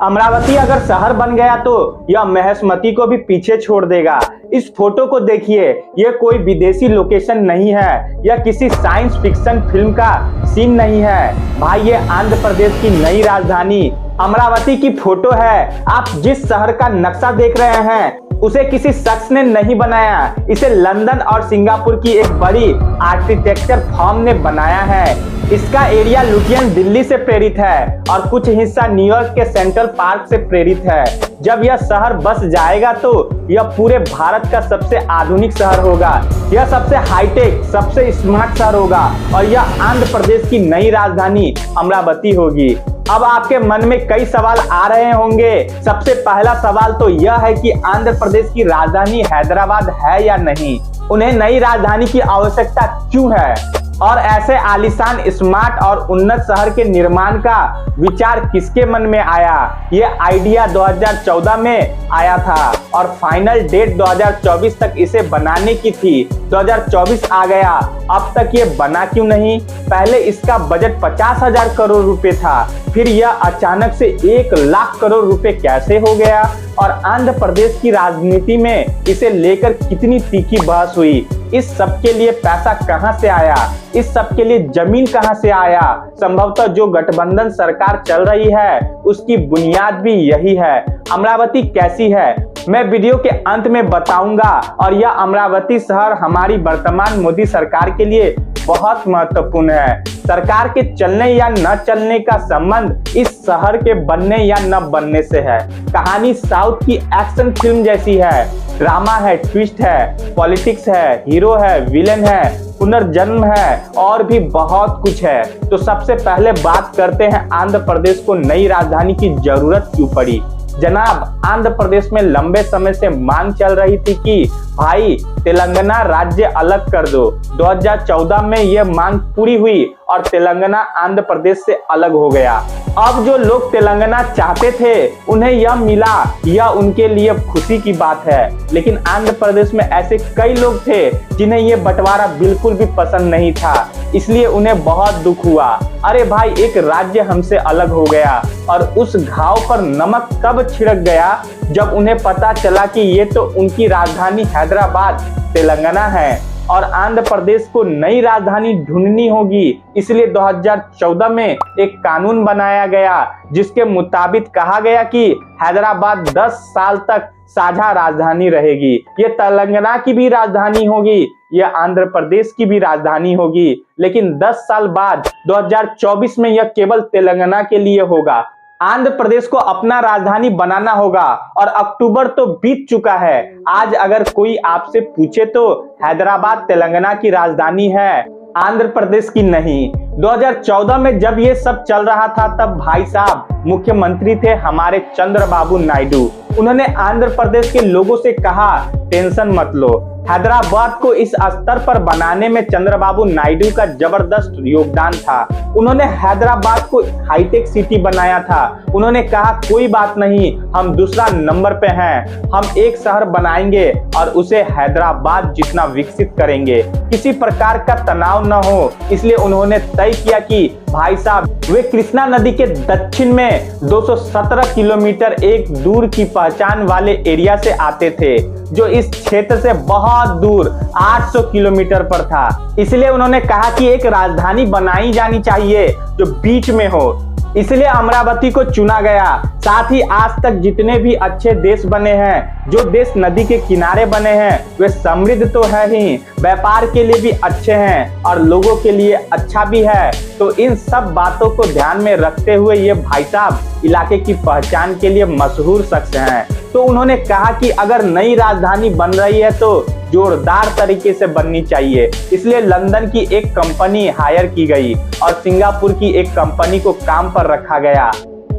अमरावती अगर शहर बन गया तो यह महेशमती को भी पीछे छोड़ देगा। इस फोटो को देखिए, यह कोई विदेशी लोकेशन नहीं है, यह किसी साइंस फिक्शन फिल्म का सीन नहीं है भाई, ये आंध्र प्रदेश की नई राजधानी अमरावती की फोटो है। आप जिस शहर का नक्शा देख रहे हैं उसे किसी शख्स ने नहीं बनाया, इसे लंदन और सिंगापुर की एक बड़ी आर्किटेक्चर फर्म ने बनाया है। इसका एरिया लुटियन दिल्ली से प्रेरित है और कुछ हिस्सा न्यूयॉर्क के सेंट्रल पार्क से प्रेरित है। जब यह शहर बस जाएगा तो यह पूरे भारत का सबसे आधुनिक शहर होगा, यह सबसे हाईटेक, सबसे स्मार्ट शहर होगा और यह आंध्र प्रदेश की नई राजधानी अमरावती होगी। अब आपके मन में कई सवाल आ रहे होंगे। सबसे पहला सवाल तो यह है कि आंध्र प्रदेश की राजधानी हैदराबाद है या नहीं, उन्हें नई राजधानी की आवश्यकता क्यों है और ऐसे आलीशान, स्मार्ट और उन्नत शहर के निर्माण का विचार किसके मन में आया। ये आइडिया 2014 में आया था और फाइनल डेट 2024 तक इसे बनाने की थी। 2024 आ गया, अब तक ये बना क्यों नहीं। पहले इसका बजट 50,000 करोड़ रुपए था, फिर यह अचानक से 1 लाख करोड़ रुपए कैसे हो गया और आंध्र प्रदेश की राजनीति में इसे लेकर कितनी तीखी बहस हुई। इस सब के लिए पैसा कहां से आया, इस सब के लिए जमीन कहां से आया। संभवतः जो गठबंधन सरकार चल रही है उसकी बुनियाद भी यही है। अमरावती कैसी है मैं वीडियो के अंत में बताऊंगा और यह अमरावती शहर हमारी वर्तमान मोदी सरकार के लिए बहुत महत्वपूर्ण है। सरकार के चलने या न चलने का संबंध इस शहर के बनने या न बनने से है। कहानी साउथ की एक्शन फिल्म जैसी है, ड्रामा है, ट्विस्ट है, पॉलिटिक्स है, हीरो है, विलेन है, पुनर्जन्म है और भी बहुत कुछ है। तो सबसे पहले बात करते हैं आंध्र प्रदेश को नई राजधानी की जरूरत क्यों पड़ी। जनाब, आंध्र प्रदेश में लंबे समय से मांग चल रही थी कि भाई तेलंगाना राज्य अलग कर दो। 2014 में यह मांग पूरी हुई और तेलंगाना आंध्र प्रदेश से अलग हो गया। अब जो लोग तेलंगाना चाहते थे उन्हें यह मिला, यह उनके लिए खुशी की बात है। लेकिन आंध्र प्रदेश में ऐसे कई लोग थे जिन्हें यह बंटवारा बिल्कुल भी पसंद नहीं था, इसलिए उन्हें बहुत दुख हुआ। अरे भाई, एक राज्य हमसे अलग हो गया और उस घाव पर नमक कब छिड़क गया जब उन्हें पता चला कि ये तो उनकी राजधानी हैदराबाद तेलंगाना है और आंध्र प्रदेश को नई राजधानी ढूंढनी होगी। इसलिए 2014 में एक कानून बनाया गया जिसके मुताबिक कहा गया कि हैदराबाद 10 साल तक साझा राजधानी रहेगी। ये तेलंगाना की भी राजधानी होगी, यह आंध्र प्रदेश की भी राजधानी होगी, लेकिन 10 साल बाद 2024 में यह केवल तेलंगाना के लिए होगा। आंध्र प्रदेश को अपना राजधानी बनाना होगा और अक्टूबर तो बीत चुका है। आज अगर कोई आपसे पूछे तो हैदराबाद तेलंगाना की राजधानी है, आंध्र प्रदेश की नहीं। 2014 में जब ये सब चल रहा था तब भाई साहब मुख्यमंत्री थे हमारे चंद्रबाबू नायडू। उन्होंने आंध्र प्रदेश के लोगों से कहा टेंशन मत लो। हैदराबाद को इस स्तर पर बनाने में चंद्रबाबू नायडू का जबरदस्त योगदान था। उन्होंने हैदराबाद को हाईटेक सिटी बनाया था। उन्होंने कहा कोई बात नहीं, हम दूसरा नंबर पे हैं, हम एक शहर बनाएंगे और उसे हैदराबाद जितना विकसित करेंगे, किसी प्रकार का तनाव न हो। इसलिए उन्होंने तय किया कि भाई साहब वे कृष्णा नदी के दक्षिण में 217 किलोमीटर एक दूर की पहचान वाले एरिया से आते थे जो इस क्षेत्र से बहुत दूर 800 किलोमीटर पर था। इसलिए उन्होंने कहा कि एक राजधानी बनाई जानी चाहिए जो बीच में हो, इसलिए अमरावती को चुना गया। साथ ही आज तक जितने भी अच्छे देश बने हैं, जो देश नदी के किनारे बने हैं, वे समृद्ध तो है ही, व्यापार के लिए भी अच्छे हैं और लोगों के लिए अच्छा भी है। तो इन सब बातों को ध्यान में रखते हुए ये भाई साहब इलाके की पहचान के लिए मशहूर शख्स हैं। तो उन्होंने कहा कि अगर नई राजधानी बन रही है तो जोरदार तरीके से बननी चाहिए। इसलिए लंदन की एक कंपनी हायर की गई और सिंगापुर की एक कंपनी को काम पर रखा गया।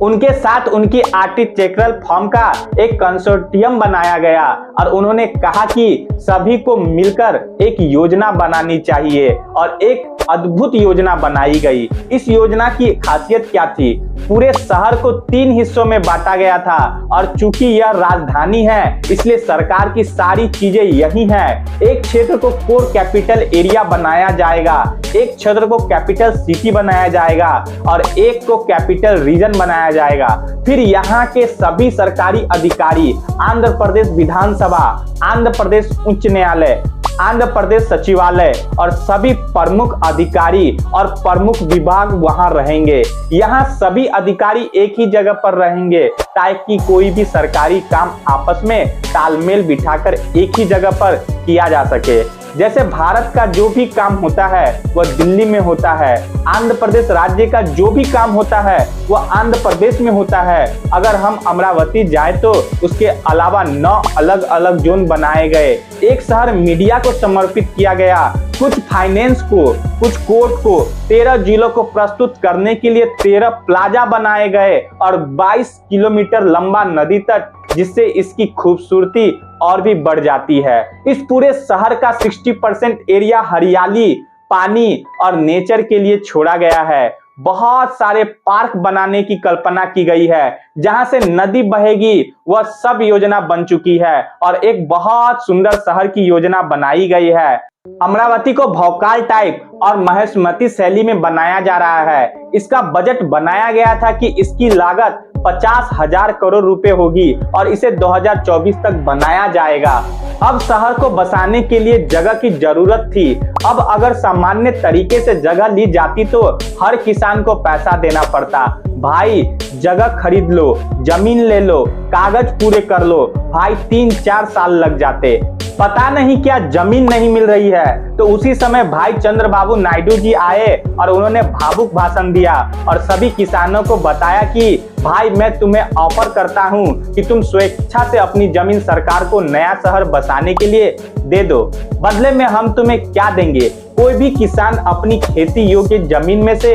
उनके साथ उनकी आर्किटेक्चरल फर्म का एक कंसोर्टियम बनाया गया और उन्होंने कहा कि सभी को मिलकर एक योजना बनानी चाहिए और एक अद्भुत योजना बनाई गई। इस योजना की खासियत क्या थी? पूरे शहर को 3 हिस्सों में बांटा गया था और चूंकि यह राजधानी है इसलिए सरकार की सारी चीजें यही हैं। एक क्षेत्र को कोर कैपिटल एरिया बनाया जाएगा, एक क्षेत्र को कैपिटल सिटी बनाया जाएगा और एक को कैपिटल रीजन बनाया जाएगा। फिर यहाँ के सभी सरकारी अधिकारी, आंध्र प्रदेश विधानसभा, आंध्र प्रदेश उच्च न्यायालय, आंध्र प्रदेश सचिवालय और सभी प्रमुख अधिकारी और प्रमुख विभाग वहां रहेंगे। यहाँ सभी अधिकारी एक ही जगह पर रहेंगे ताकि कोई भी सरकारी काम आपस में तालमेल बिठाकर एक ही जगह पर किया जा सके। जैसे भारत का जो भी काम होता है वह दिल्ली में होता है, आंध्र प्रदेश राज्य का जो भी काम होता है वह आंध्र प्रदेश में होता है। अगर हम अमरावती जाए तो उसके अलावा 9 अलग अलग जोन बनाए गए। एक शहर मीडिया को समर्पित किया गया, कुछ फाइनेंस को, कुछ कोर्ट को, 13 जिलों को प्रस्तुत करने के लिए 13 प्लाजा बनाए गए और 22 किलोमीटर लंबा नदी तट, जिससे इसकी खूबसूरती और भी बढ़ जाती है। इस पूरे शहर का 60% एरिया हरियाली, पानी और नेचर के लिए छोड़ा गया है। बहुत सारे पार्क बनाने की कल्पना की गई है, जहां से नदी बहेगी वह सब योजना बन चुकी है और एक बहुत सुंदर शहर की योजना बनाई गई है। अमरावती को भौकाल टाइप और महेशमती शैली में बनाया जा रहा है। इसका बजट बनाया गया था कि इसकी लागत 50,000 करोड़ रुपए होगी और इसे 2024 तक बनाया जाएगा। अब शहर को बसाने के लिए जगह की जरूरत थी। अब अगर सामान्य तरीके से जगह ली जाती तो हर किसान को पैसा देना पड़ता। भाई जगह खरीद लो, जमीन ले लो, कागज पूरे कर लो, भाई 3-4 साल लग जाते। पता नहीं क्या जमीन नहीं मिल रही है। तो उसी समय भाई चंद्रबाबू नायडू जी आए और उन्होंने भावुक भाषण दिया और सभी किसानों को बताया कि भाई मैं तुम्हें ऑफर करता हूं कि तुम स्वेच्छा से अपनी जमीन सरकार को नया शहर बसाने के लिए दे दो। बदले में हम तुम्हें क्या देंगे? कोई भी किसान अपनी खेती योग्य जमीन में से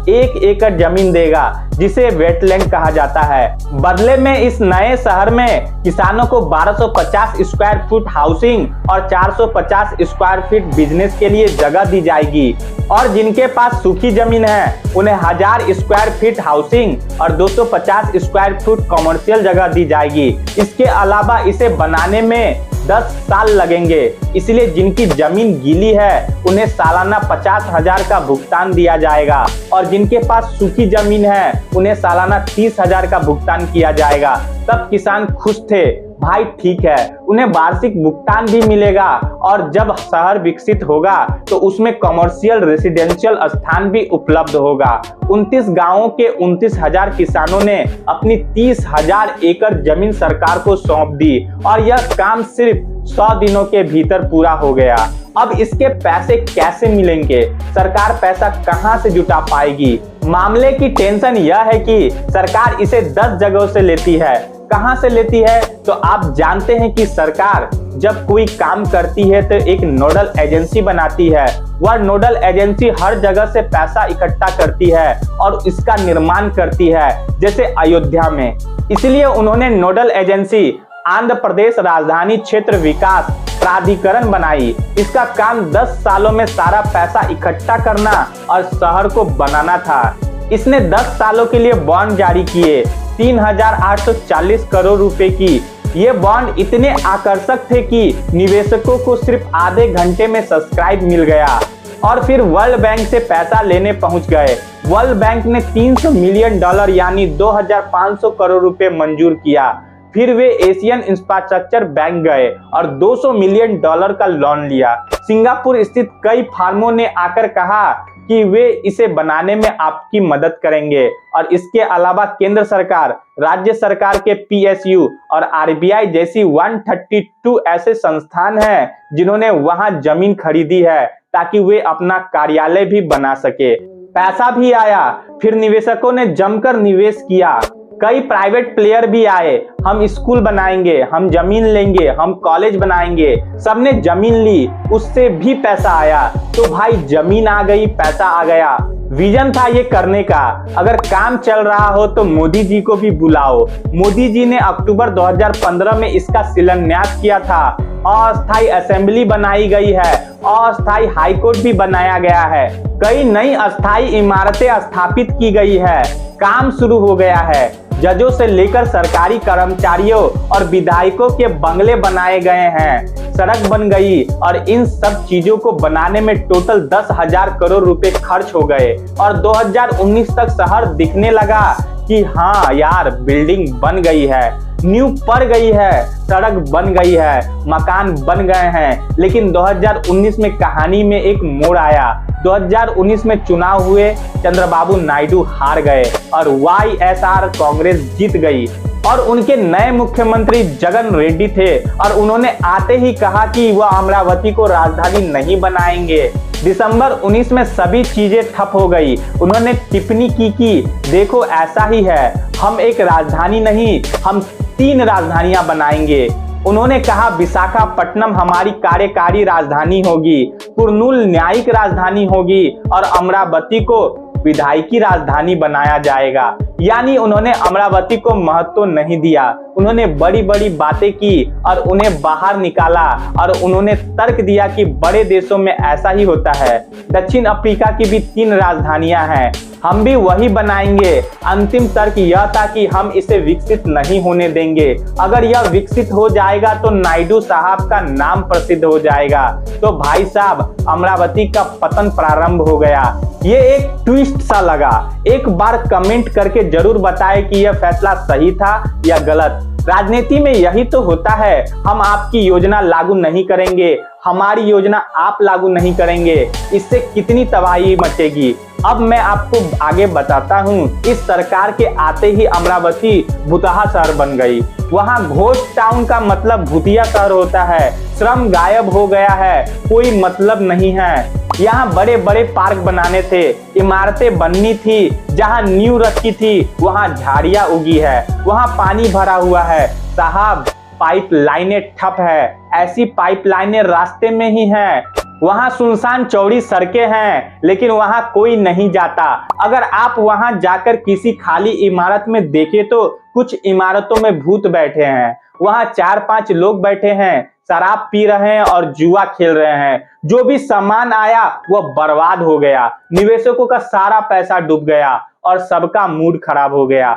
1 एकड़ जमीन देगा, जिसे वेटलैंड कहा जाता है। बदले में इस नए शहर में किसानों को 1250 स्क्वायर फुट हाउसिंग और 450 स्क्वायर फीट बिजनेस के लिए जगह दी जाएगी और जिनके पास सूखी जमीन है उन्हें 1000 स्क्वायर फीट हाउसिंग और 250 स्क्वायर फुट कॉमर्शियल जगह दी जाएगी। इसके अलावा इसे बनाने में 10 साल लगेंगे, इसलिए जिनकी जमीन गीली है उन्हें सालाना 50,000 का भुगतान दिया जाएगा और जिनके पास सूखी जमीन है उन्हें सालाना 30,000 का भुगतान किया जाएगा। तब किसान खुश थे। भाई ठीक है, उन्हें वार्षिक भुगतान भी मिलेगा और जब शहर विकसित होगा तो उसमें कमर्शियल रेसिडेंशियल स्थान भी उपलब्ध होगा। 29 गांवों के 29,000 किसानों ने अपनी 30,000 एकड़ जमीन सरकार को सौंप दी और यह काम सिर्फ 100 दिनों के भीतर पूरा हो गया। अब इसके पैसे कैसे मिलेंगे? सरकार पैसा कहां से जुटा पाएगी? मामले की टेंशन यह है कि सरकार इसे 10 जगहों से लेती है। कहां से लेती है? तो आप जानते हैं कि सरकार जब कोई काम करती है तो एक नोडल एजेंसी बनाती है। वह नोडल एजेंसी हर जगह से पैसा इकट्ठा करती है और इसका निर्माण करती है, जैसे अयोध्या में। इसलिए उन्होंने नोडल एजेंसी आंध्र प्रदेश राजधानी क्षेत्र विकास प्राधिकरण बनाई। इसका काम 10 सालों में सारा पैसा इकट्ठा करना और शहर को बनाना था। इसने 10 सालों के लिए बॉन्ड जारी किए, 3,840 करोड़ रुपए की। ये बॉन्ड इतने आकर्षक थे कि निवेशकों को सिर्फ आधे घंटे में सब्सक्राइब मिल गया और फिर वर्ल्ड बैंक से पैसा लेने पहुंच गए। वर्ल्ड बैंक ने $300 मिलियन यानी 2,500 करोड़ रुपए मंजूर किया। फिर वे एशियन इंफ्रास्ट्रक्चर बैंक गए और $200 मिलियन का लोन लिया। सिंगापुर स्थित कई फार्मों ने आकर कहा कि वे इसे बनाने में आपकी मदद करेंगे और इसके अलावा केंद्र सरकार, राज्य सरकार के PSU और RBI जैसी 132 ऐसे संस्थान हैं जिन्होंने वहां जमीन खरीदी है ताकि वे अपना कार्यालय भी बना सके। पैसा भी आया, फिर निवेशकों ने जमकर निवेश किया। कई प्राइवेट प्लेयर भी आए, हम स्कूल बनाएंगे, हम जमीन लेंगे, हम कॉलेज बनाएंगे। सबने जमीन ली, उससे भी पैसा आया। तो भाई जमीन आ गई, पैसा आ गया। विजन था ये करने का। अगर काम चल रहा हो तो मोदी जी को भी बुलाओ। मोदी जी ने अक्टूबर 2015 में इसका शिलान्यास किया था अस्थायी असेंबली बनाई गई है, अस्थायी हाईकोर्ट भी बनाया गया है, कई नई अस्थायी इमारतें स्थापित की गई है, काम शुरू हो गया है, जजों से लेकर सरकारी कर्मचारियों और विधायकों के बंगले बनाए गए हैं, सड़क बन गई और इन सब चीजों को बनाने में टोटल 10,000 करोड़ रुपए खर्च हो गए और 2019 तक शहर दिखने लगा कि हाँ यार बिल्डिंग बन गई है, नींव पड़ गई है, सड़क बन गई है, मकान बन गए हैं। लेकिन 2019 में कहानी में एक मोड़ आया। 2019 में चुनाव हुए, चंद्रबाबू नायडू हार गए और वाईएसआर कांग्रेस जीत गई और उनके नए मुख्यमंत्री जगन रेड्डी थे और उन्होंने आते ही कहा कि वह अमरावती को राजधानी नहीं बनाएंगे। दिसंबर 19 में सभी चीजें ठप हो गई। उन्होंने टिप्पणी की कि देखो ऐसा ही है, हम एक राजधानी नहीं, हम 3 राजधानियां बनाएंगे। उन्होंने कहा विशाखापट्टनम हमारी कार्यकारी राजधानी होगी, कुर्नूल न्यायिक राजधानी होगी और अमरावती को विधायकी राजधानी बनाया जाएगा। यानी उन्होंने अमरावती को महत्व नहीं दिया। उन्होंने बड़ी बड़ी बातें की और उन्हें बाहर निकाला और उन्होंने तर्क दिया कि बड़े देशों में ऐसा ही होता है। दक्षिण अफ्रीका की भी 3 राजधानियां हैं, हम भी वही बनाएंगे। अंतिम तर्क यह था कि हम इसे विकसित नहीं होने देंगे। अगर यह विकसित हो जाएगा तो नायडू साहब का नाम प्रसिद्ध हो जाएगा। तो भाई साहब अमरावती का पतन प्रारंभ हो गया। ये एक ट्विस्ट सा लगा। एक बार कमेंट करके जरूर बताएं कि यह फैसला सही था या गलत। राजनीति में यही तो होता है, हम आपकी योजना लागू नहीं करेंगे, हमारी योजना आप लागू नहीं करेंगे, इससे कितनी तबाही मचेगी। अब मैं आपको आगे बताता हूँ। इस सरकार के आते ही अमरावती भूतहा शहर बन गई। वहाँ घोस्ट टाउन का मतलब भूतिया शहर होता है। श्रम गायब हो गया है, कोई मतलब नहीं है। यहाँ बड़े बड़े पार्क बनाने थे, इमारतें बननी थी, जहाँ नींव रखी थी वहाँ झाड़ियाँ उगी है, वहाँ पानी भरा हुआ है। साहब पाइपलाइनें ठप है, ऐसी पाइपलाइनें रास्ते में ही हैं। वहाँ सुनसान चौड़ी सड़कें हैं, लेकिन वहाँ कोई नहीं जाता। अगर आप वहाँ जाकर किसी खाली इमारत में देखें तो कुछ इमारतों में भूत बैठे हैं। वहाँ 4-5 लोग बैठे हैं, शराब पी रहे हैं और जुआ खेल रहे हैं। जो भी सामान आया वह बर्बाद हो गया, निवेशकों का सारा पैसा डूब गया और सबका मूड खराब हो गया।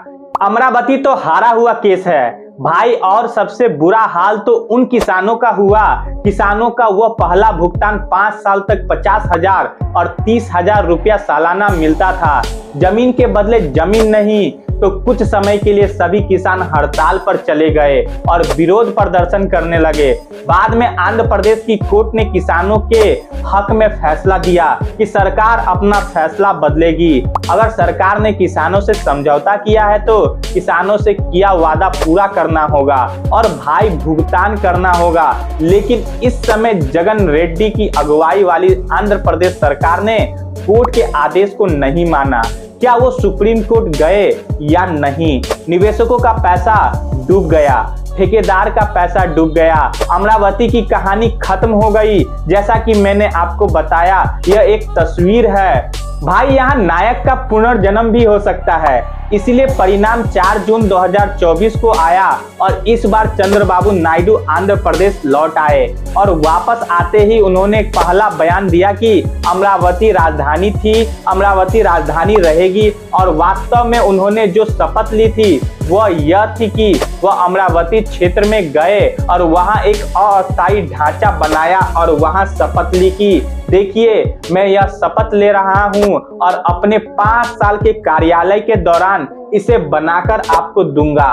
अमरावती तो हारा हुआ केस है भाई। और सबसे बुरा हाल तो उन किसानों का हुआ। किसानों का वह पहला भुगतान 5 साल तक 50,000 और 30,000 रुपया सालाना मिलता था। जमीन के बदले जमीन नहीं, तो कुछ समय के लिए सभी किसान हड़ताल पर चले गए और विरोध प्रदर्शन करने लगे। बाद में आंध्र प्रदेश की कोर्ट ने किसानों के हक में फैसला दिया कि सरकार अपना फैसला बदलेगी। अगर सरकार ने किसानों से समझौता किया है तो किसानों से किया वादा पूरा करना होगा और भाई भुगतान करना होगा। लेकिन इस समय जगन रेड्डी की अगुवाई वाली आंध्र प्रदेश सरकार ने कोर्ट के आदेश को नहीं माना। क्या वो सुप्रीम कोर्ट गए या नहीं? निवेशकों का पैसा डूब गया, ठेकेदार का पैसा डूब गया, अमरावती की कहानी खत्म हो गई। जैसा कि मैंने आपको बताया, यह एक तस्वीर है भाई। यहाँ नायक का पुनर्जन्म भी हो सकता है। इसलिए परिणाम 4 जून 2024 को आया और इस बार चंद्रबाबू नायडू आंध्र प्रदेश लौट आए और वापस आते ही उन्होंने पहला बयान दिया कि अमरावती राजधानी थी, अमरावती राजधानी रहेगी। और वास्तव में उन्होंने जो शपथ ली थी वह यह थी कि वह अमरावती क्षेत्र में गए और वहां एक अस्थायी ढांचा बनाया और वहां शपथ ली कि देखिए मैं यह शपथ ले रहा हूं और अपने 5 साल के कार्यालय के दौरान इसे बनाकर आपको दूंगा।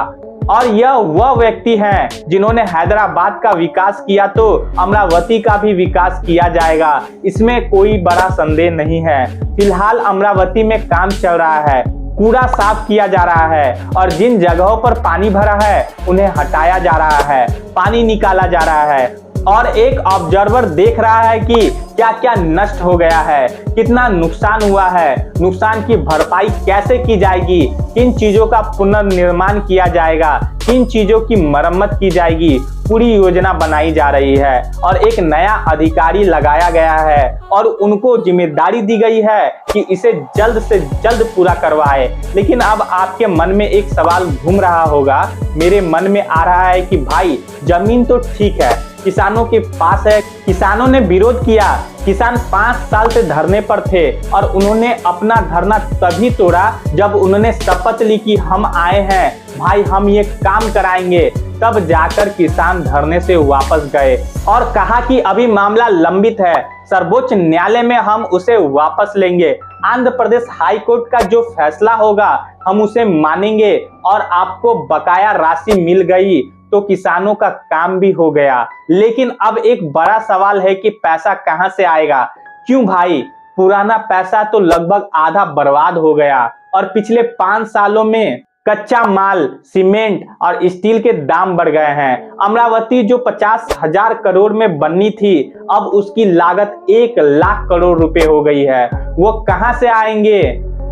और यह वह व्यक्ति हैं जिन्होंने हैदराबाद का विकास किया, तो अमरावती का भी विकास किया जाएगा, इसमें कोई बड़ा संदेह नहीं है। फिलहाल अमरावती में काम चल रहा है, कूड़ा साफ किया जा रहा है और जिन जगहों पर पानी भरा है उन्हें हटाया जा रहा है, पानी निकाला जा रहा है और एक ऑब्जर्वर देख रहा है कि क्या क्या नष्ट हो गया है, कितना नुकसान हुआ है, नुकसान की भरपाई कैसे की जाएगी, किन चीजों का पुनर्निर्माण किया जाएगा, किन चीजों की मरम्मत की जाएगी। पूरी योजना बनाई जा रही है और एक नया अधिकारी लगाया गया है और उनको जिम्मेदारी दी गई है कि इसे जल्द से जल्द पूरा करवाए। लेकिन अब आपके मन में एक सवाल घूम रहा होगा, मेरे मन में आ रहा है कि भाई जमीन तो ठीक है, किसानों के पास है। किसानों ने विरोध किया। किसान 5 साल से धरने पर थे और उन्होंने अपना धरना तभी तोड़ा जब उन्होंने शपथ ली कि हम आए हैं भाई, हम ये काम कराएंगे। तब जाकर किसान धरने से वापस गए और कहा कि अभी मामला लंबित है, सर्वोच्च न्यायालय में हम उसे वापस लेंगे। आंध्र प्रदेश हाई कोर्ट का जो फैसला होगा हम उसे मानेंगे और आपको बकाया राशि मिल गई तो किसानों का काम भी हो गया। लेकिन अब एक बड़ा सवाल है कि पैसा कहां से आएगा? क्यों भाई? पुराना पैसा तो लगभग आधा बर्बाद हो गया और पिछले 5 सालों में कच्चा माल, सीमेंट और स्टील के दाम बढ़ गए हैं। अमरावती जो 50,000 करोड़ में बननी थी, अब उसकी लागत 1 लाख करोड़ रुपए हो गई है। वो कहां से आएंगे?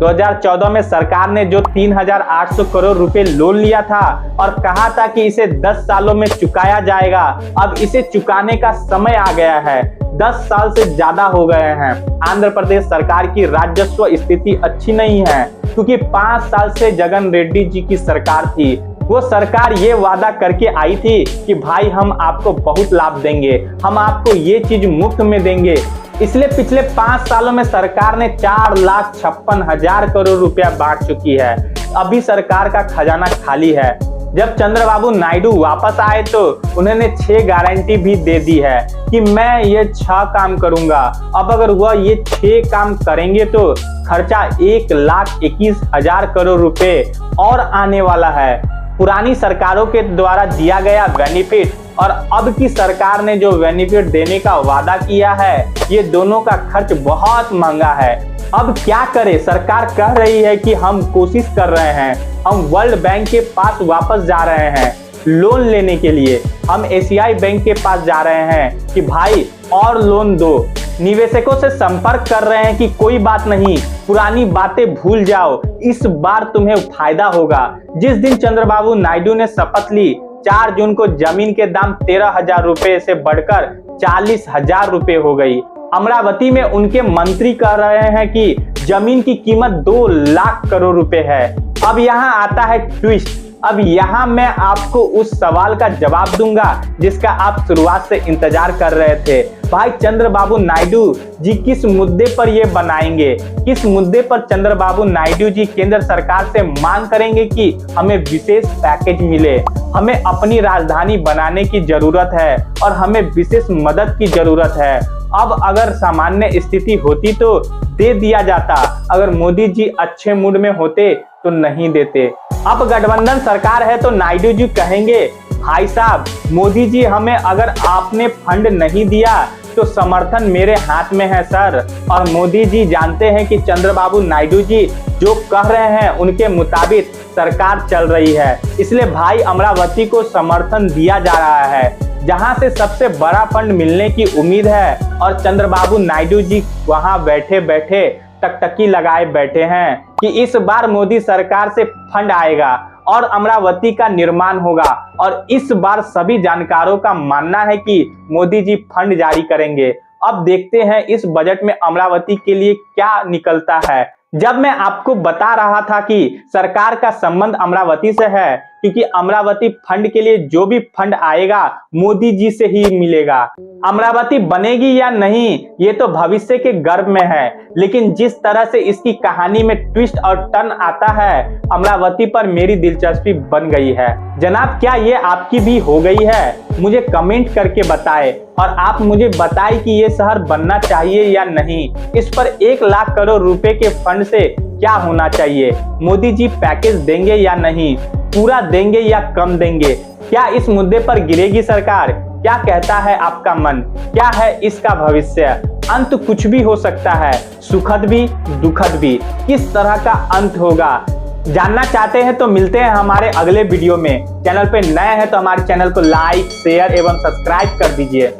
2014 में सरकार ने जो 3,800 करोड़ रुपए लोन लिया था और कहा था कि इसे 10 सालों में चुकाया जाएगा, अब इसे चुकाने का समय आ गया है। 10 साल से ज्यादा हो गए हैं। आंध्र प्रदेश सरकार की राजस्व स्थिति अच्छी नहीं है क्योंकि 5 साल से जगन रेड्डी जी की सरकार थी। वो सरकार ये वादा करके आई थी कि भाई हम आपको बहुत लाभ देंगे, हम आपको ये चीज मुफ्त में देंगे। इसलिए पिछले 5 सालों में सरकार ने 4,56,000 करोड़ रुपया बांट चुकी है। अभी सरकार का खजाना खाली है। जब चंद्रबाबू नायडू वापस आए तो उन्होंने 6 गारंटी भी दे दी है कि मैं ये 6 काम करूंगा। अब अगर वह ये 6 काम करेंगे तो खर्चा 1,21,000 करोड़ रुपए और आने वाला है। पुरानी सरकारों के द्वारा दिया गया बेनिफिट और अब की सरकार ने जो बेनिफिट देने का वादा किया है, ये दोनों का खर्च बहुत महंगा है। अब क्या करे? सरकार कह रही है कि हम कोशिश कर रहे हैं, हम वर्ल्ड बैंक के पास वापस जा रहे हैं लोन लेने के लिए। हम एशियाई बैंक के पास जा रहे हैं कि भाई और लोन दो। निवेशकों से संपर्क कर रहे हैं कि कोई बात नहीं, पुरानी बातें भूल जाओ, इस बार तुम्हें फायदा होगा। जिस दिन चंद्रबाबू नायडू ने शपथ ली, 4 जून को जमीन के दाम 13,000 रुपए से बढ़कर 40,000 रुपए हो गई। अमरावती में उनके मंत्री कह रहे हैं कि जमीन की कीमत 2 लाख करोड़ रुपए है। अब यहाँ आता है ट्विस्ट। अब यहाँ मैं आपको उस सवाल का जवाब दूंगा जिसका आप शुरुआत से इंतजार कर रहे थे। भाई चंद्रबाबू नायडू जी किस मुद्दे पर ये बनाएंगे? किस मुद्दे पर चंद्रबाबू नायडू जी केंद्र सरकार से मांग करेंगे कि हमें विशेष पैकेज मिले, हमें अपनी राजधानी बनाने की जरूरत है और हमें विशेष मदद की जरूरत है। अब अगर सामान्य स्थिति होती तो दे दिया जाता, अगर मोदी जी अच्छे मूड में होते तो नहीं देते। अब गठबंधन सरकार है तो नायडू जी कहेंगे भाई साहब मोदी जी, हमें अगर आपने फंड नहीं दिया तो समर्थन मेरे हाथ में है सर। और मोदी जी जानते हैं कि चंद्रबाबू नायडू जी जो कह रहे हैं उनके मुताबिक सरकार चल रही है, इसलिए भाई अमरावती को समर्थन दिया जा रहा है जहां से सबसे बड़ा फंड मिलने की उम्मीद है। और चंद्रबाबू नायडू जी वहां बैठे बैठे टकटकी लगाए बैठे हैं कि इस बार मोदी सरकार से फंड आएगा और अमरावती का निर्माण होगा। और इस बार सभी जानकारों का मानना है कि मोदी जी फंड जारी करेंगे। अब देखते हैं इस बजट में अमरावती के लिए क्या निकलता है। जब मैं आपको बता रहा था कि सरकार का संबंध अमरावती से है क्योंकि अमरावती फंड के लिए जो भी फंड आएगा मोदी जी से ही मिलेगा। अमरावती बनेगी या नहीं ये तो भविष्य के गर्भ में है, लेकिन जिस तरह से इसकी कहानी में ट्विस्ट और टर्न आता है, अमरावती पर मेरी दिलचस्पी बन गई है। जनाब क्या ये आपकी भी हो गई है? मुझे कमेंट करके बताएं और आप मुझे बताएं कि ये शहर बनना चाहिए या नहीं। इस पर 1 लाख करोड़ रुपए के फंड से क्या होना चाहिए? मोदी जी पैकेज देंगे या नहीं? पूरा देंगे या कम देंगे? क्या इस मुद्दे पर गिरेगी सरकार? क्या कहता है आपका मन? क्या है इसका भविष्य? अंत कुछ भी हो सकता है, सुखद भी दुखद भी। किस तरह का अंत होगा जानना चाहते हैं तो मिलते हैं हमारे अगले वीडियो में। चैनल पे नए हैं तो हमारे चैनल को लाइक, शेयर एवं सब्सक्राइब कर दीजिए।